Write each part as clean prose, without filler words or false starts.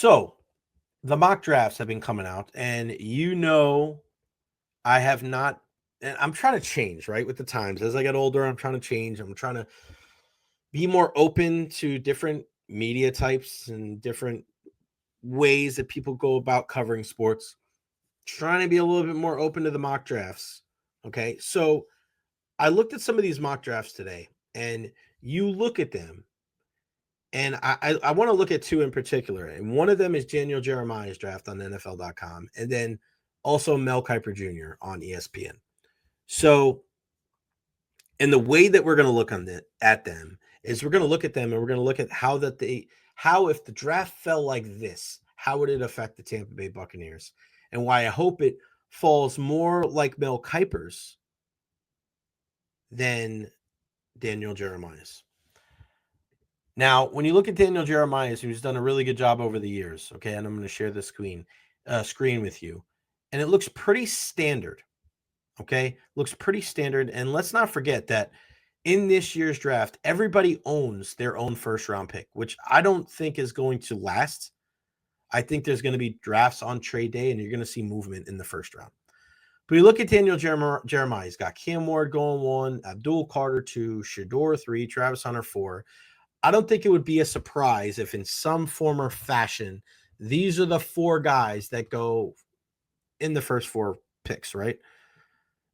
So the mock drafts have been coming out, and I have not, and I'm trying to change, right, with the times. As I get older, I'm trying to change. I'm trying to be more open to different media types and different ways that people go about covering sports. Trying to be a little bit more open to the mock drafts. Okay. So I looked at some of these mock drafts today, and you look at them, and I want to look at two in particular. And one of them is Daniel Jeremiah's draft on NFL.com, and then also Mel Kiper Jr. on ESPN. So, and the way that we're going to look at them is we're going to look at them and we're going to look at how if the draft fell like this, how would it affect the Tampa Bay Buccaneers, and why I hope it falls more like Mel Kiper's than Daniel Jeremiah's. Now, when you look at Daniel Jeremiah, who's done a really good job over the years, okay, and I'm going to share the screen with you, and it looks pretty standard, okay? Looks pretty standard, and let's not forget that in this year's draft, everybody owns their own first-round pick, which I don't think is going to last. I think there's going to be drafts on trade day, and you're going to see movement in the first round. But you look at Daniel Jeremiah, he's got Cam Ward going 1, Abdul Carter 2, Shador 3, Travis Hunter 4. I don't think it would be a surprise if in some form or fashion, these are the 4 guys that go in the first 4 picks, right?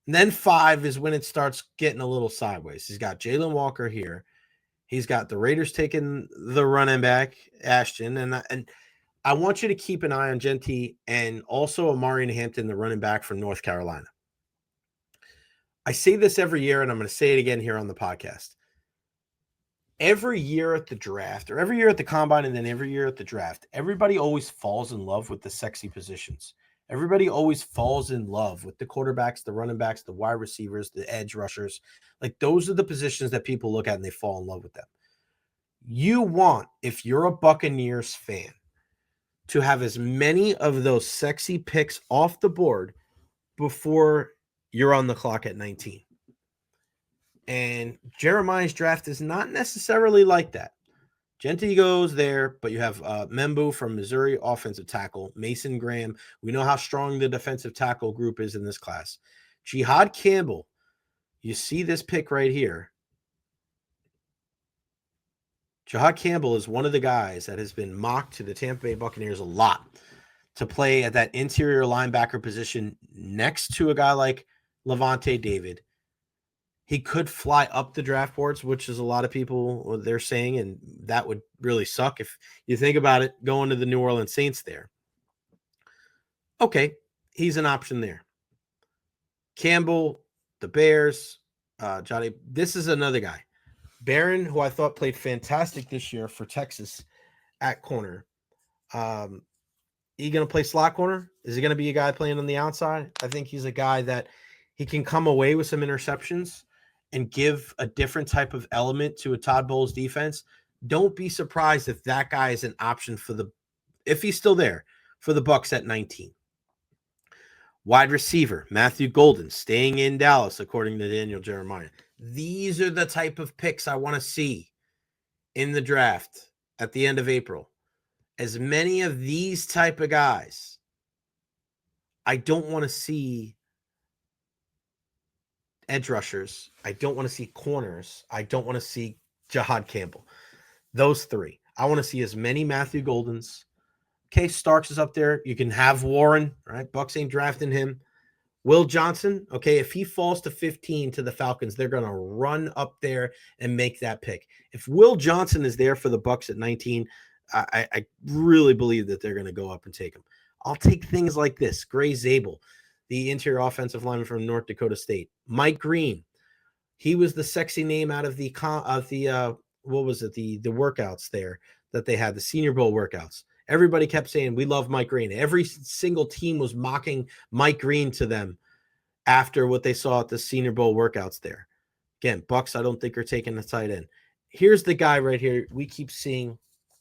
And then 5 is when it starts getting a little sideways. He's got Jalen Walker here. He's got the Raiders taking the running back, Ashton. And I want you to keep an eye on Genty and also Amari Hampton, the running back from North Carolina. I say this every year, and I'm going to say it again here on the podcast. Every year at the draft, or every year at the combine, and then every year at the draft, everybody always falls in love with the sexy positions. Everybody always falls in love with the quarterbacks, the running backs, the wide receivers, the edge rushers. Like, those are the positions that people look at and they fall in love with them. You want, if you're a Buccaneers fan, to have as many of those sexy picks off the board before you're on the clock at 19. And Jeremiah's draft is not necessarily like that. Genty goes there, but you have Membu from Missouri, offensive tackle. Mason Graham. We know how strong the defensive tackle group is in this class. Jihad Campbell. You see this pick right here. Jihad Campbell is one of the guys that has been mocked to the Tampa Bay Buccaneers a lot to play at that interior linebacker position next to a guy like Levante David. He could fly up the draft boards, which is a lot of people they're saying, and that would really suck if you think about it, going to the New Orleans Saints there. Okay, he's an option there. Campbell, the Bears, Johnny. This is another guy. Barron, who I thought played fantastic this year for Texas at corner. He going to play slot corner? Is he going to be a guy playing on the outside? I think he's a guy that he can come away with some interceptions and give a different type of element to a Todd Bowles defense. Don't be surprised if that guy is an option if he's still there, for the Bucs at 19. Wide receiver, Matthew Golden, staying in Dallas, according to Daniel Jeremiah. These are the type of picks I want to see in the draft at the end of April. As many of these type of guys. I don't want to see edge rushers. I don't want to see corners. I don't want to see Jihad Campbell. Those 3. I want to see as many Matthew Goldens. Okay, Starks is up there. You can have Warren, right? Bucs ain't drafting him. Will Johnson, okay, if he falls to 15 to the Falcons, they're going to run up there and make that pick. If Will Johnson is there for the Bucs at 19, I really believe that they're going to go up and take him. I'll take things like this. Gray Zabel, the interior offensive lineman from North Dakota State. Mike Green, he was the sexy name out of the workouts there that they had, the Senior Bowl workouts. Everybody kept saying, we love Mike Green. Every single team was mocking Mike Green to them after what they saw at the Senior Bowl workouts there. Again, Bucs, I don't think are taking the tight end. Here's the guy right here we keep seeing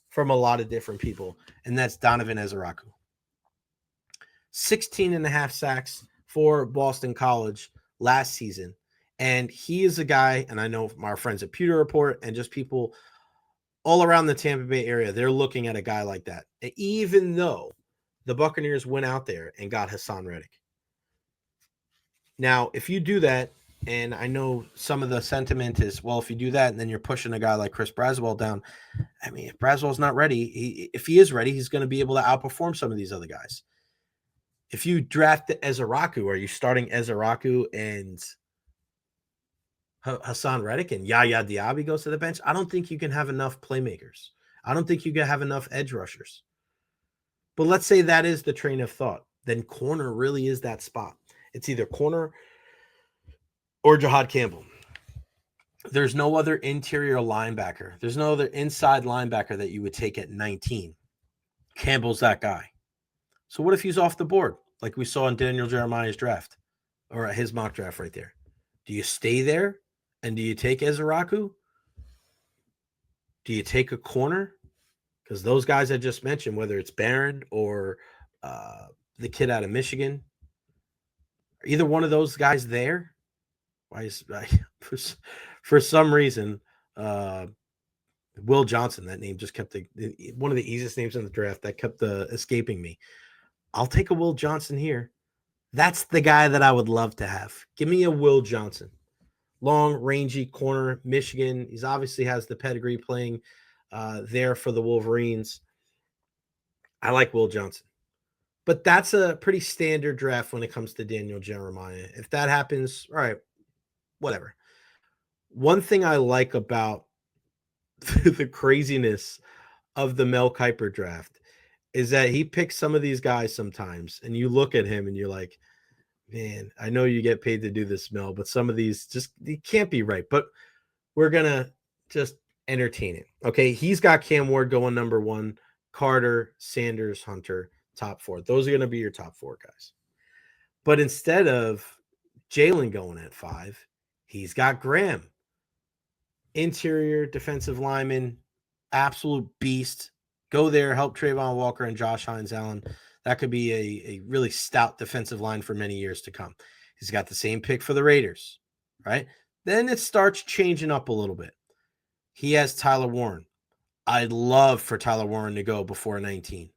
from a lot of different people, and that's Donovan Ezeraku. 16.5 sacks for Boston College last season. And he is a guy, and I know from our friends at Pewter Report and just people all around the Tampa Bay area, they're looking at a guy like that, even though the Buccaneers went out there and got Hassan Reddick. Now, if you do that, and I know some of the sentiment is, well, if you do that and then you're pushing a guy like Chris Braswell down, I mean, if Braswell's not ready, if he is ready, he's going to be able to outperform some of these other guys. If you draft Ezeraku, are you starting Ezeraku and Hassan Reddick and Yaya Diaby goes to the bench? I don't think you can have enough playmakers. I don't think you can have enough edge rushers. But let's say that is the train of thought. Then corner really is that spot. It's either corner or Jahad Campbell. There's no other interior linebacker. There's no other inside linebacker that you would take at 19. Campbell's that guy. So what if he's off the board, like we saw in Daniel Jeremiah's draft or his mock draft right there? Do you stay there and do you take Ezeraku? Do you take a corner? Because those guys I just mentioned, whether it's Barron or the kid out of Michigan, either one of those guys there? Why is for some reason Will Johnson, that name just kept one of the easiest names in the draft that kept escaping me. I'll take a Will Johnson here. That's the guy that I would love to have. Give me a Will Johnson. Long, rangy corner, Michigan. He's obviously has the pedigree playing there for the Wolverines. I like Will Johnson. But that's a pretty standard draft when it comes to Daniel Jeremiah. If that happens, all right, whatever. One thing I like about the craziness of the Mel Kiper draft is that he picks some of these guys sometimes, and you look at him and you're like, man, I know you get paid to do this, Mel, but some of these just you can't be right. But we're gonna just entertain it. Okay. He's got Cam Ward going number 1, Carter, Sanders, Hunter, top 4. Those are gonna be your top 4 guys. But instead of Jalen going at 5, he's got Graham. Interior defensive lineman, absolute beast. Go there, help Trayvon Walker and Josh Hines Allen. That could be a really stout defensive line for many years to come. He's got the same pick for the Raiders, right? Then it starts changing up a little bit. He has Tyler Warren. I'd love for Tyler Warren to go before 19.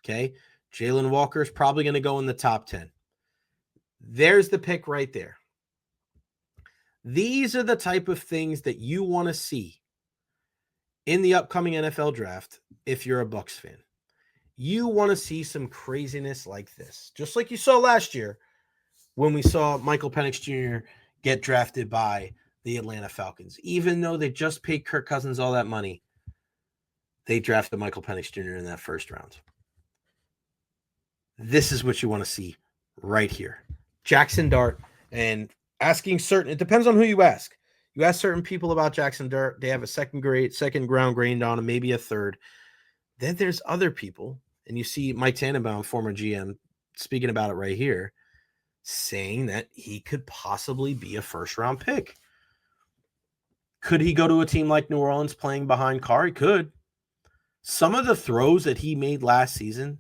Okay. Jalen Walker is probably going to go in the top 10. There's the pick right there. These are the type of things that you want to see in the upcoming NFL draft if you're a Bucs fan. You want to see some craziness like this, just like you saw last year when we saw Michael Penix Jr. get drafted by the Atlanta Falcons. Even though they just paid Kirk Cousins all that money, they drafted Michael Penix Jr. in that first round. This is what you want to see right here. Jackson Dart, and asking certain, it depends on who you ask. You ask certain people about Jackson Dart, they have a second ground grained on him, maybe a third. Then there's other people, and you see Mike Tannenbaum, former GM, speaking about it right here, saying that he could possibly be a first-round pick. Could he go to a team like New Orleans playing behind Carr? He could. Some of the throws that he made last season,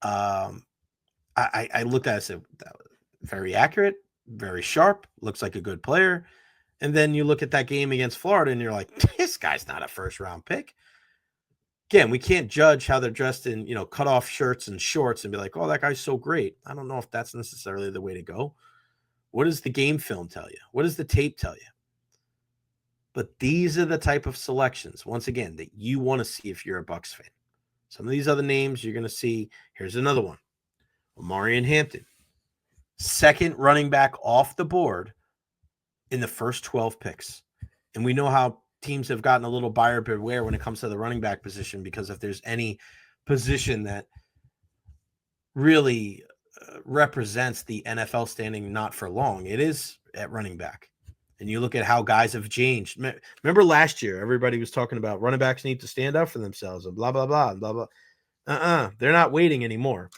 I looked at it and said, that was very accurate, very sharp, looks like a good player. And then you look at that game against Florida and you're like, this guy's not a first-round pick. Again, we can't judge how they're dressed in, cut-off shirts and shorts and be like, oh, that guy's so great. I don't know if that's necessarily the way to go. What does the game film tell you? What does the tape tell you? But these are the type of selections, once again, that you want to see if you're a Bucs fan. Some of these other names you're going to see. Here's another one. Omarion Hampton. Second running back off the board in the first 12 picks. And we know how teams have gotten a little buyer beware when it comes to the running back position, because if there's any position that really represents the NFL standing not for long, it is at running back. And you look at how guys have changed. Remember last year, everybody was talking about running backs need to stand up for themselves and blah, blah, blah, blah, blah. They're not waiting anymore.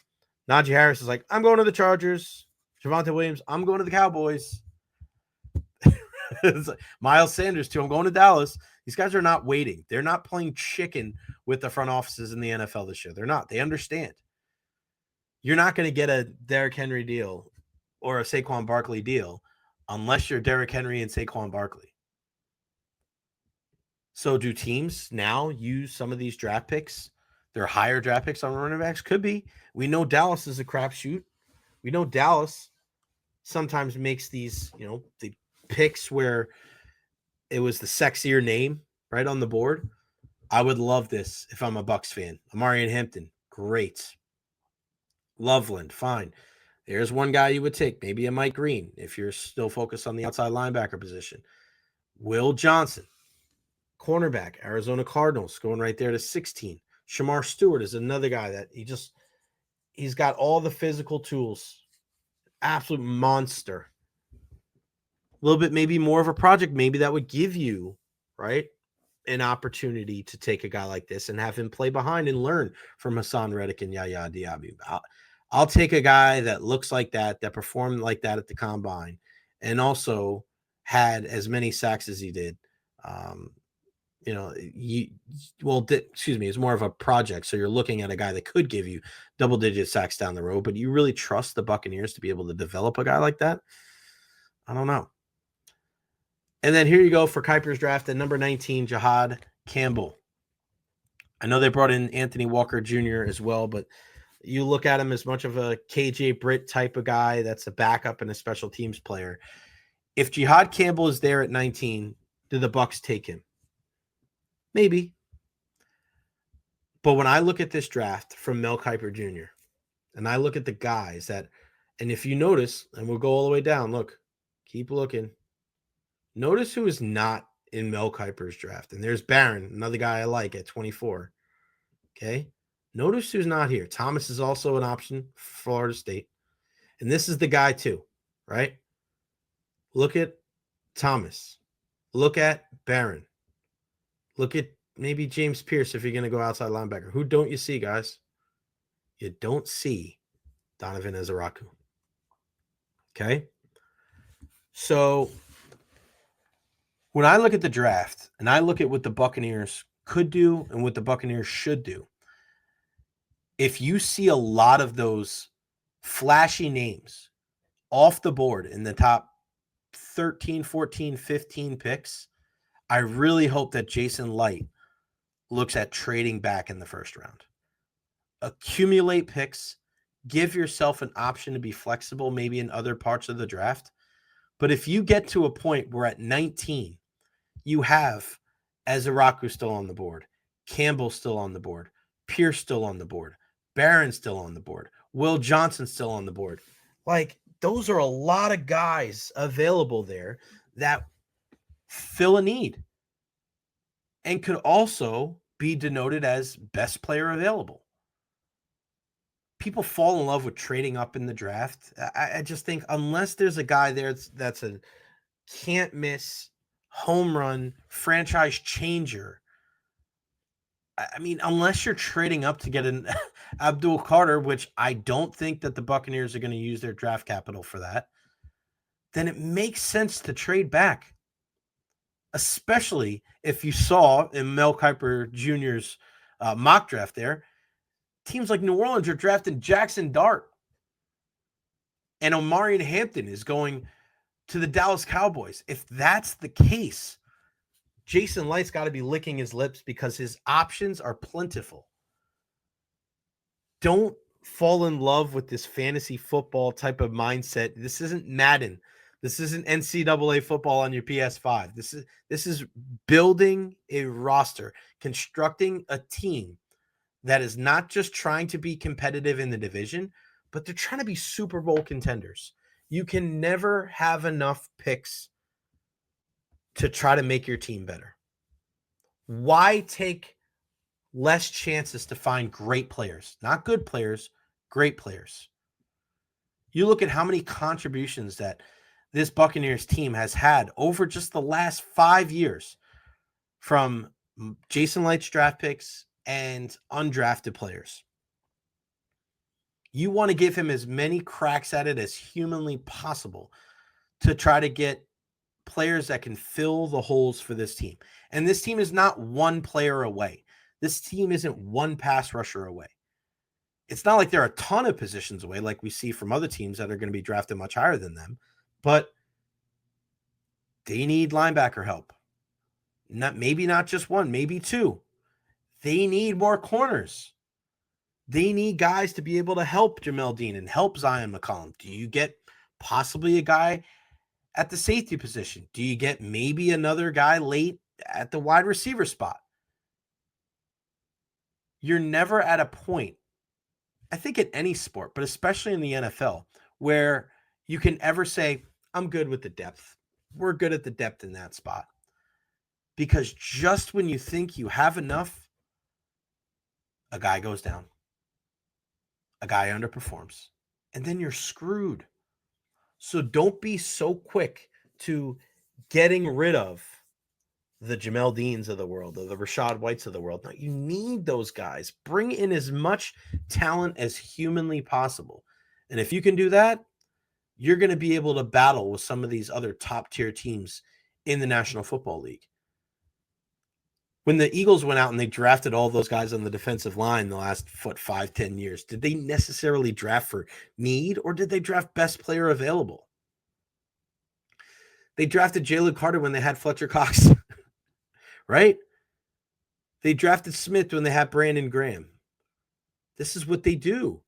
Najee Harris is like, I'm going to the Chargers. Javonte Williams, I'm going to the Cowboys. It's like Miles Sanders, too. I'm going to Dallas. These guys are not waiting. They're not playing chicken with the front offices in the NFL this year. They're not. They understand. You're not going to get a Derrick Henry deal or a Saquon Barkley deal unless you're Derrick Henry and Saquon Barkley. So do teams now use some of these draft picks? Their higher draft picks on running backs? Could be. We know Dallas is a crapshoot. We know Dallas sometimes makes these, the picks where it was the sexier name right on the board. I would love this if I'm a Bucs fan. Amari and Hampton, great. Loveland, fine. There's one guy you would take, maybe a Mike Green, if you're still focused on the outside linebacker position. Will Johnson, cornerback, Arizona Cardinals, going right there to 16. Shamar Stewart is another guy that he's got all the physical tools. Absolute monster. A little bit maybe more of a project, maybe that would give you, right, an opportunity to take a guy like this and have him play behind and learn from Hassan Reddick and Yaya Diaby. I'll take a guy that looks like that performed like that at the combine, and also had as many sacks as he did. It's more of a project. So you're looking at a guy that could give you double-digit sacks down the road, but you really trust the Buccaneers to be able to develop a guy like that? I don't know. And then here you go for Kiper's draft at number 19, Jahad Campbell. I know they brought in Anthony Walker Jr. as well, but you look at him as much of a KJ Britt type of guy that's a backup and a special teams player. If Jahad Campbell is there at 19, do the Bucs take him? Maybe. But when I look at this draft from Mel Kiper Jr., and I look at the guys that, and if you notice, and we'll go all the way down, look, keep looking. Notice who is not in Mel Kiper's draft. And there's Barron, another guy I like at 24. Okay. Notice who's not here. Thomas is also an option for Florida State. And this is the guy too, right? Look at Thomas. Look at Barron. Look at maybe James Pierce if you're going to go outside linebacker. Who don't you see, guys? You don't see Donovan Ezeraku. Okay? So when I look at the draft and I look at what the Buccaneers could do and what the Buccaneers should do, if you see a lot of those flashy names off the board in the top 13, 14, 15 picks, I really hope that Jason Light looks at trading back in the first round. Accumulate picks, give yourself an option to be flexible maybe in other parts of the draft. But if you get to a point where at 19, you have Ezeraku still on the board, Campbell still on the board, Pierce still on the board, Barron still on the board, Will Johnson still on the board. Like, those are a lot of guys available there that fill a need and could also be denoted as best player available. People fall in love with trading up in the draft. I just think unless there's a guy there that's a can't miss home run franchise changer. I mean, unless you're trading up to get an Abdul Carter, which I don't think that the Buccaneers are going to use their draft capital for that, then it makes sense to trade back. Especially if you saw in Mel Kiper Jr.'s mock draft there, teams like New Orleans are drafting Jackson Dart. And Omarion Hampton is going to the Dallas Cowboys. If that's the case, Jason Light's got to be licking his lips because his options are plentiful. Don't fall in love with this fantasy football type of mindset. This isn't Madden. This isn't NCAA football on your PS5. This is building a roster, constructing a team that is not just trying to be competitive in the division, but they're trying to be Super Bowl contenders. You can never have enough picks to try to make your team better. Why take less chances to find great players? Not good players, great players. You look at how many contributions that this Buccaneers team has had over just the last 5 years from Jason Light's draft picks and undrafted players. You want to give him as many cracks at it as humanly possible to try to get players that can fill the holes for this team. And this team is not one player away. This team isn't one pass rusher away. It's not like there are a ton of positions away like we see from other teams that are going to be drafted much higher than them, but they need linebacker help. maybe not just one, maybe two. They need more corners. They need guys to be able to help Jamel Dean and help Zion McCollum. Do you get possibly a guy at the safety position? Do you get maybe another guy late at the wide receiver spot? You're never at a point, I think in any sport, but especially in the NFL, where you can ever say, I'm good with the depth. We're good at the depth in that spot. Because just when you think you have enough, a guy goes down, a guy underperforms, and then you're screwed. So don't be so quick to getting rid of the Jamel Deans of the world, or the Rashad Whites of the world. No, you need those guys. Bring in as much talent as humanly possible. And if you can do that, you're going to be able to battle with some of these other top tier teams in the National Football League. When the Eagles went out and they drafted all those guys on the defensive line the last 5-10 years, did they necessarily draft for need, or did they draft best player available? They drafted Jalen Carter when they had Fletcher Cox, right? They drafted Smith when they had Brandon Graham. This is what they do.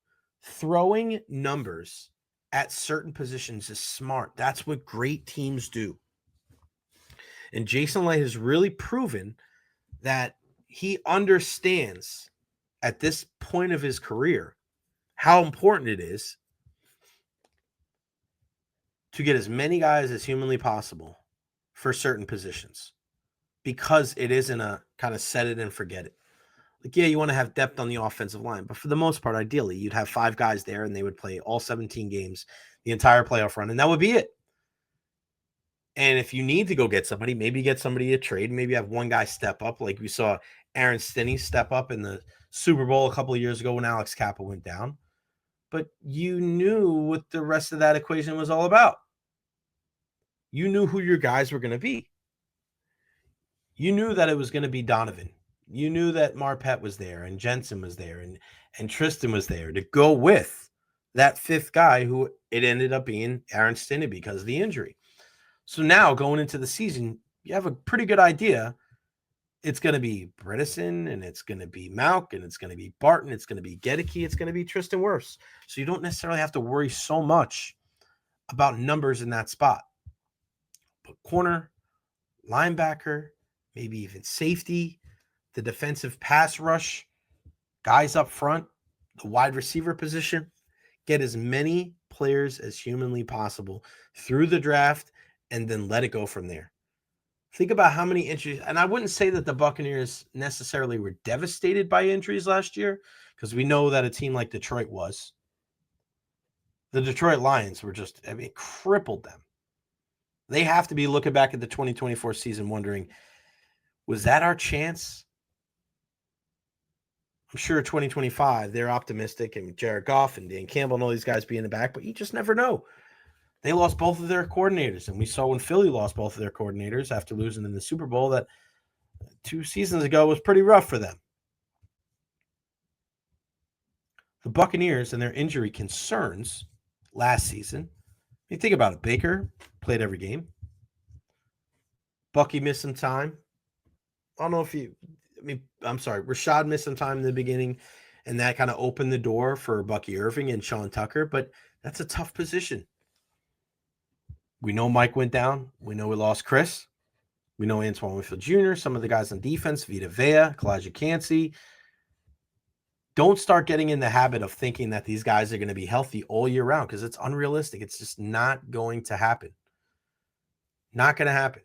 Throwing numbers at certain positions is smart. That's what great teams do. And Jason Light has really proven that he understands at this point of his career how important it is to get as many guys as humanly possible for certain positions, because it isn't a kind of set it and forget it. Like, yeah, you want to have depth on the offensive line, but for the most part, ideally, you'd have 5 guys there and they would play all 17 games, the entire playoff run, and that would be it. And if you need to go get somebody, maybe get somebody a trade, maybe have one guy step up, like we saw Aaron Stinney step up in the Super Bowl a couple of years ago when Alex Kappa went down. But you knew what the rest of that equation was all about. You knew who your guys were going to be. You knew that it was going to be Donovan. You knew that Marpet was there and Jensen was there and Tristan was there to go with that 5th guy, who it ended up being Aaron Stinney because of the injury. So now going into the season, you have a pretty good idea. It's going to be Bredesen, and it's going to be Malk, and it's going to be Barton, it's going to be Gedeke, it's going to be Tristan Wirfs. So you don't necessarily have to worry so much about numbers in that spot. But corner, linebacker, maybe even safety, the defensive pass rush, guys up front, the wide receiver position, get as many players as humanly possible through the draft, and then let it go from there. Think about how many injuries, and I wouldn't say that the Buccaneers necessarily were devastated by injuries last year, because we know that a team like Detroit was. The Detroit Lions were just, crippled them. They have to be looking back at the 2024 season wondering, was that our chance? I'm sure 2025, they're optimistic, and Jared Goff and Dan Campbell and all these guys being the back, but you just never know. They lost both of their coordinators, and we saw when Philly lost both of their coordinators after losing in the Super Bowl that 2 seasons ago was pretty rough for them. The Buccaneers and their injury concerns last season, you think about it, Baker played every game. Bucky missed some time. I don't know if Rashad missed some time in the beginning, and that kind of opened the door for Bucky Irving and Sean Tucker, but that's a tough position. We know Mike went down. We know we lost Chris. We know Antoine Winfield Jr., some of the guys on defense, Vita Vea, Kalijah Cansey. Don't start getting in the habit of thinking that these guys are going to be healthy all year round, because it's unrealistic. It's just not going to happen. Not going to happen.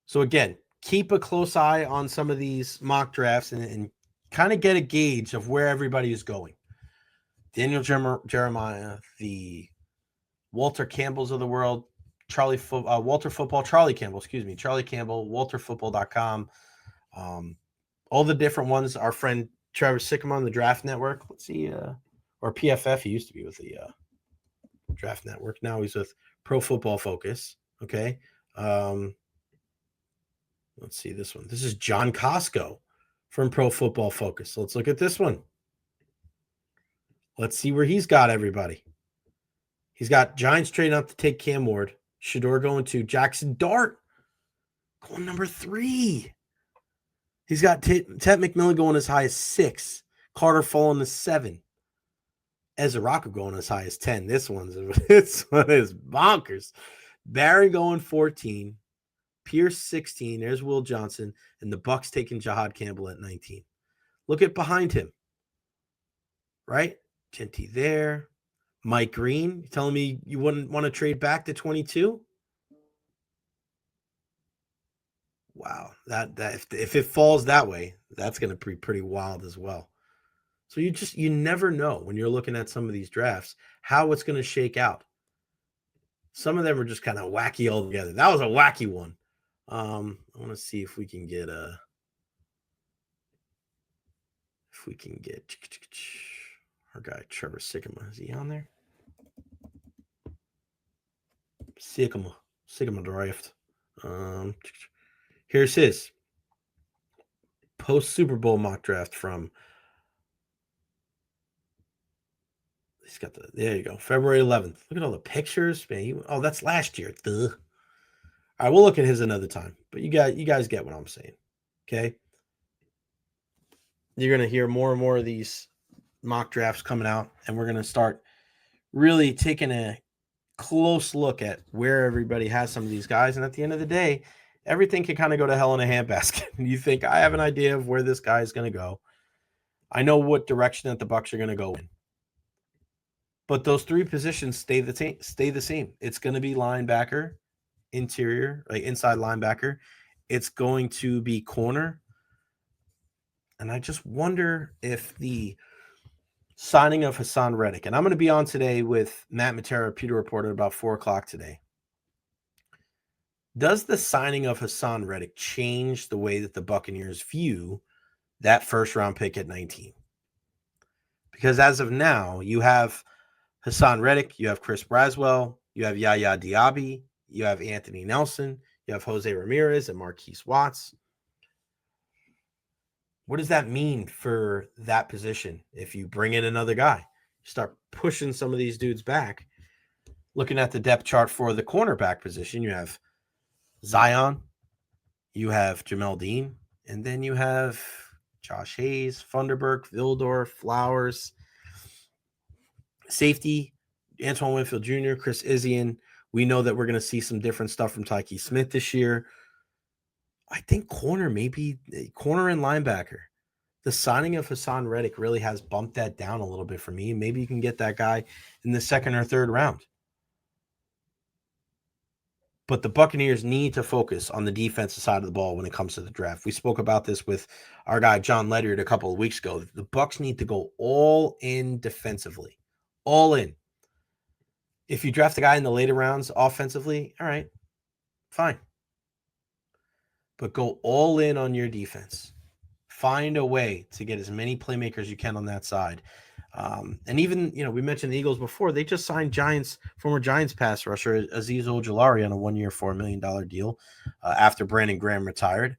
So again, keep a close eye on some of these mock drafts and kind of get a gauge of where everybody is going. Daniel Jeremiah, the Walter Campbells of the world, Charlie Campbell, WalterFootball.com. All the different ones. Our friend Trevor Sycamore on the Draft Network. Let's see, or PFF. He used to be with the Draft Network. Now he's with Pro Football Focus. Okay. Let's see this one. This is John Costco from Pro Football Focus. So let's look at this one. Let's see where he's got everybody. He's got Giants trading up to take Cam Ward. Shador going to Jackson Dart going number 3. He's got Ted McMillan going as high as 6. Carter falling to 7. Ezra Rocco going as high as 10. This one is bonkers. Barry going 14. Pierce 16. There's Will Johnson. And the Bucs taking Jahad Campbell at 19. Look at behind him. Right? Genty there. Mike Green. You telling me you wouldn't want to trade back to 22? Wow. That if it falls that way, that's going to be pretty wild as well. So you never know when you're looking at some of these drafts how it's going to shake out. Some of them are just kind of wacky altogether. That was a wacky one. I want to see if we can get our guy Trevor Sycamore. Is he on there? Sycamore draft. Here's his post Super Bowl mock draft from. He's got there you go, February 11th. Look at all the pictures, man. That's last year. Duh. All right, we'll look at his another time. But you guys get what I'm saying, okay? You're gonna hear more and more of these mock drafts coming out, and we're gonna start really taking a close look at where everybody has some of these guys. And at the end of the day, everything can kind of go to hell in a handbasket. You think, I have an idea of where this guy is going to go. I know what direction that the Bucs are going to go in. But those 3 positions stay the same. It's going to be linebacker, interior, like inside linebacker. It's going to be corner. And I just wonder if the signing of Hassan Reddick, and I'm going to be on today with Matt Matera, Peter Reporter, about 4 o'clock today. Does the signing of Hassan Reddick change the way that the Buccaneers view that first-round pick at 19? Because as of now, you have Hassan Reddick, you have Chris Braswell, you have Yaya Diaby, you have Anthony Nelson, you have Jose Ramirez and Marquise Watts. What does that mean for that position if you bring in another guy? You start pushing some of these dudes back. Looking at the depth chart for the cornerback position, you have Zion, you have Jamel Dean, and then you have Josh Hayes, Funderburk, Vildor, Flowers. Safety, Antoine Winfield Jr., Chris Izzian. We know that we're going to see some different stuff from Tyke Smith this year. I think corner and linebacker. The signing of Hassan Reddick really has bumped that down a little bit for me. Maybe you can get that guy in the 2nd or 3rd round. But the Buccaneers need to focus on the defensive side of the ball when it comes to the draft. We spoke about this with our guy John Ledyard a couple of weeks ago. The Bucs need to go all in defensively. All in. If you draft a guy in the later rounds offensively, all right, fine. But go all in on your defense. Find a way to get as many playmakers as you can on that side. And even, we mentioned the Eagles before. They just signed former Giants pass rusher Azeez Ojulari on a 1-year, $4 million deal after Brandon Graham retired.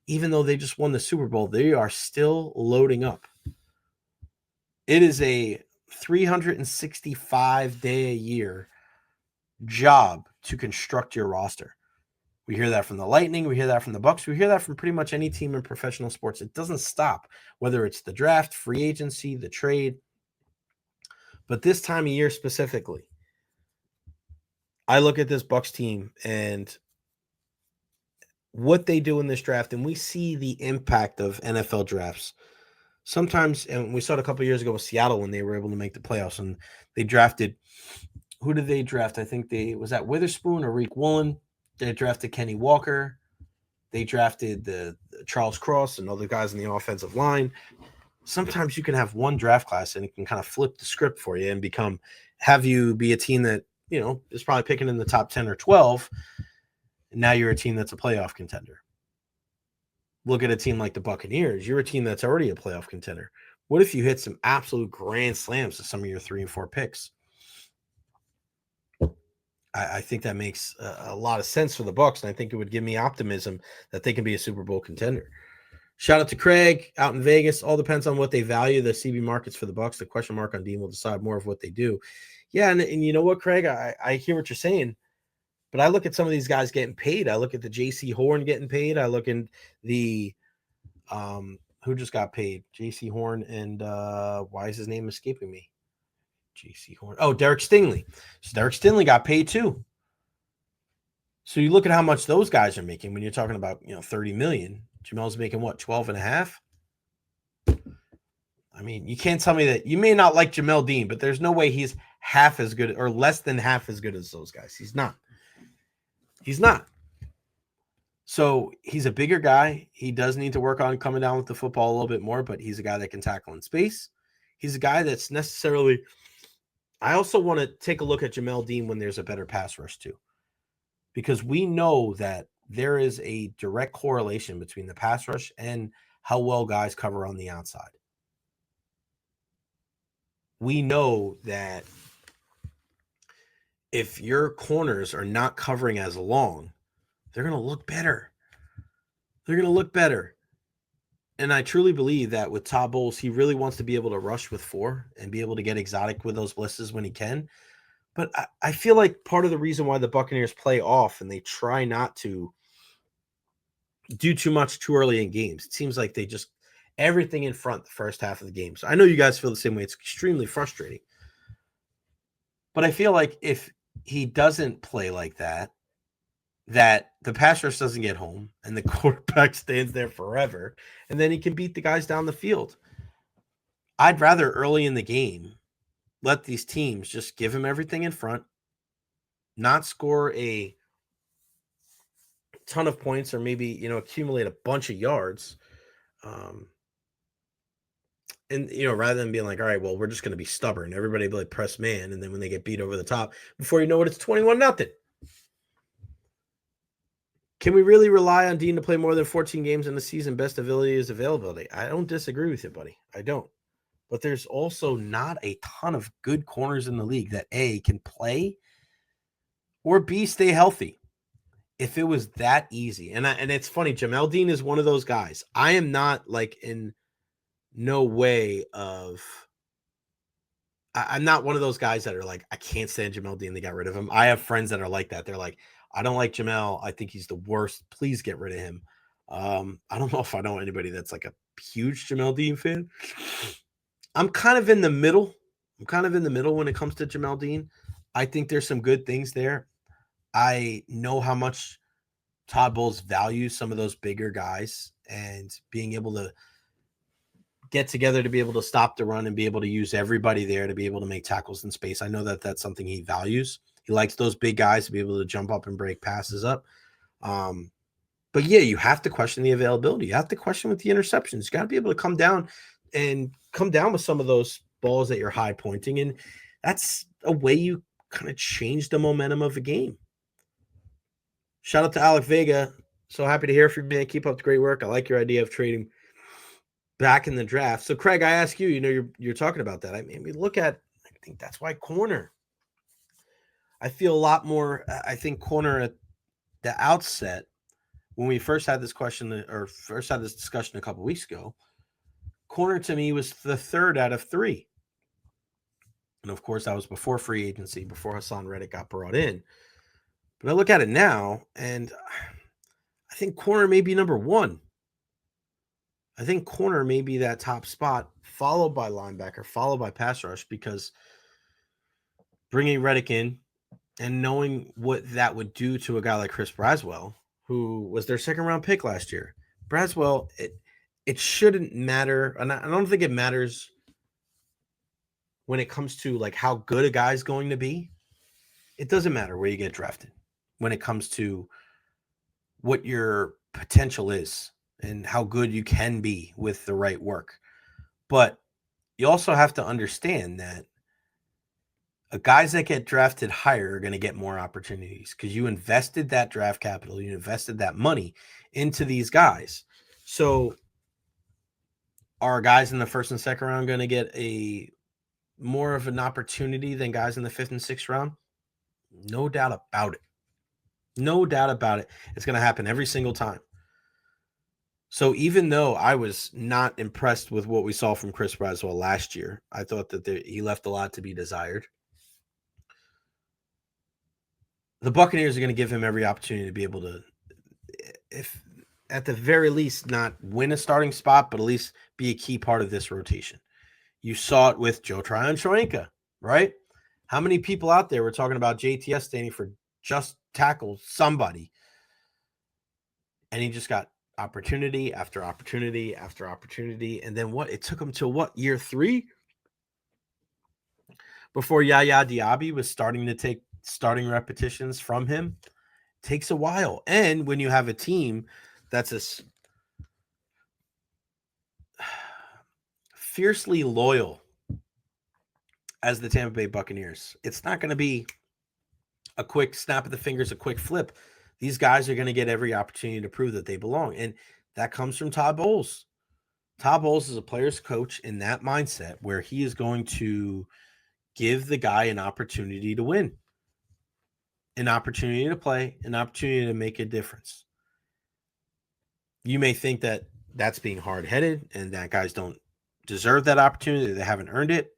Even though they just won the Super Bowl, they are still loading up. It is a 365-day-a-year job to construct your roster. We hear that from the Lightning. We hear that from the Bucs. We hear that from pretty much any team in professional sports. It doesn't stop, whether it's the draft, free agency, the trade. But this time of year specifically, I look at this Bucs team and what they do in this draft, and we see the impact of NFL drafts. Sometimes, and we saw it a couple of years ago with Seattle when they were able to make the playoffs, and they drafted – who did they draft? I think was that Witherspoon or Reek Woolen? They drafted Kenny Walker. They drafted the Charles Cross and other guys in the offensive line. Sometimes you can have one draft class and it can kind of flip the script for you and have you be a team that, is probably picking in the top 10 or 12. And now you're a team that's a playoff contender. Look at a team like the Buccaneers. You're a team that's already a playoff contender. What if you hit some absolute grand slams to some of your 3 and 4 picks? I think that makes a lot of sense for the Bucs, and I think it would give me optimism that they can be a Super Bowl contender. Shout out to Craig out in Vegas. All depends on what they value the CB markets for the Bucs. The question mark on Dean will decide more of what they do. Yeah, and you know what, Craig? I hear what you're saying. But I look at some of these guys getting paid. I look at the J.C. Horn getting paid. I look at the who just got paid? J.C. Horn and why is his name escaping me? J.C. Horn. Oh, Derek Stingley. So Derek Stingley got paid too. So you look at how much those guys are making when you're talking about, 30 million. Jamel's making what, 12 and a half? I mean, you can't tell me that. You may not like Jamel Dean, but there's no way he's half as good or less than half as good as those guys. He's not. He's not. So he's a bigger guy. He does need to work on coming down with the football a little bit more, but he's a guy that can tackle in space. He's a guy that's necessarily. I also want to take a look at Jamel Dean when there's a better pass rush too, because we know that there is a direct correlation between the pass rush and how well guys cover on the outside. We know that if your corners are not covering as long, they're going to look better. They're going to look better. And I truly believe that with Todd Bowles, he really wants to be able to rush with 4 and be able to get exotic with those blitzes when he can. But I feel like part of the reason why the Buccaneers play off and they try not to do too much too early in games, it seems like they just everything in front the first half of the game. So I know you guys feel the same way. It's extremely frustrating. But I feel like if he doesn't play like that the pass rush doesn't get home and the quarterback stands there forever, and then he can beat the guys down the field. I'd rather early in the game let these teams just give him everything in front, not score a ton of points or maybe, accumulate a bunch of yards. And, rather than being like, all right, well, we're just going to be stubborn. Everybody like press man. And then when they get beat over the top, before you know it, it's 21-0. Can we really rely on Dean to play more than 14 games in the season? Best ability is availability. I don't disagree with you, buddy. I don't. But there's also not a ton of good corners in the league that A, can play, or B, stay healthy. If it was that easy, and it's funny, Jamel Dean is one of those guys. I am not like in no way of. I'm not one of those guys that are like, I can't stand Jamel Dean. They got rid of him. I have friends that are like that. They're like, I don't like Jamel. I think he's the worst. Please get rid of him. I don't know if I know anybody that's like a huge Jamel Dean fan. I'm kind of in the middle. When it comes to Jamel Dean. I think there's some good things there. I know how much Todd Bowles values some of those bigger guys and being able to get together to be able to stop the run and be able to use everybody there to be able to make tackles in space. I know that that's something he values. He likes those big guys to be able to jump up and break passes up. But yeah, you have to question the availability. You have to question with the interceptions. You got to be able to come down with some of those balls that you're high pointing. And that's a way you kind of change the momentum of a game. Shout out to Alec Vega. So happy to hear from you, man. Keep up the great work. I like your idea of trading back in the draft. So Craig, I ask you, you're talking about that. I mean, we look at, I think that's why corner. I feel a lot more, I think corner at the outset, when we first had this question or first had this discussion a couple weeks ago, corner to me was the 3rd out of 3. And of course, that was before free agency, before Hassan Reddick got brought in. But I look at it now, and I think corner may be number 1. I think corner may be that top spot, followed by linebacker, followed by pass rush, because bringing Reddick in and knowing what that would do to a guy like Chris Braswell, who was their 2nd-round pick last year. Braswell, it shouldn't matter, and I don't think it matters when it comes to like how good a guy's going to be. It doesn't matter where you get drafted when it comes to what your potential is and how good you can be with the right work. But you also have to understand that guys that get drafted higher are going to get more opportunities because you invested that draft capital, you invested that money into these guys. So are guys in the 1st and 2nd round going to get a more of an opportunity than guys in the 5th and 6th round? No doubt about it. No doubt about it. It's going to happen every single time. So even though I was not impressed with what we saw from Chris Braswell last year, I thought that he left a lot to be desired. the Buccaneers are going to give him every opportunity to be able to, if at the very least, not win a starting spot, but at least be a key part of this rotation. You saw it with Joe Tryon-Shoyinka, right? How many people out there were talking about JTS standing for just tackle somebody? And he just got opportunity after opportunity after opportunity. And then what? It took him to what, year 3? Before Yaya Diaby was starting to take starting repetitions from him. Takes a while. And when you have a team that's as fiercely loyal as the Tampa Bay Buccaneers, it's not going to be a quick snap of the fingers, a quick flip. These guys are going to get every opportunity to prove that they belong. And that comes from Todd Bowles. Todd Bowles is a player's coach in that mindset where he is going to give the guy an opportunity to win, an opportunity to play, an opportunity to make a difference. You may think that that's being hard-headed and that guys don't deserve that opportunity, they haven't earned it.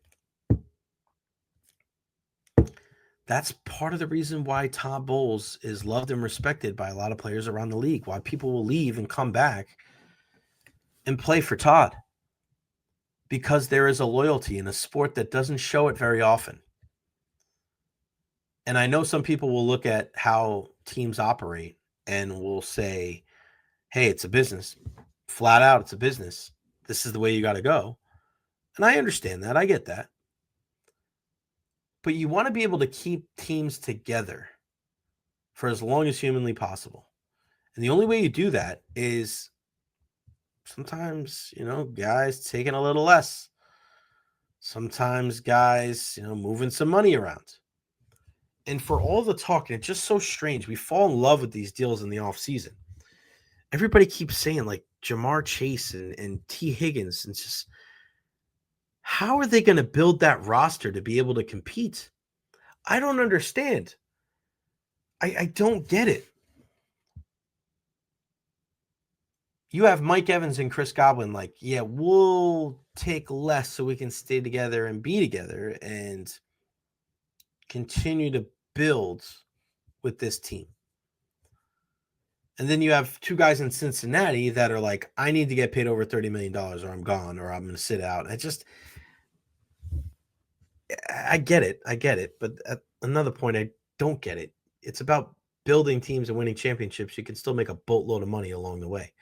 That's part of the reason why Todd Bowles is loved and respected by a lot of players around the league, why people will leave and come back and play for Todd, because there is a loyalty in a sport that doesn't show it very often. And I know some people will look at how teams operate and will say, hey, it's a business. Flat out, it's a business. This is the way you got to go. And I understand that. I get that. But you want to be able to keep teams together for as long as humanly possible. And the only way you do that is sometimes, guys taking a little less. Sometimes guys, moving some money around. And for all the talk, and it's just so strange. We fall in love with these deals in the offseason. Everybody keeps saying like Jamar Chase and T. Higgins. And just how are they going to build that roster to be able to compete? I don't understand. I don't get it. You have Mike Evans and Chris Godwin like, yeah, we'll take less so we can stay together and be together and continue to build with this team. And then you have two guys in Cincinnati that are like, I need to get paid over $30 million or I'm gone or I'm going to sit out. I get it. But at another point, I don't get it. It's about building teams and winning championships. You can still make a boatload of money along the way.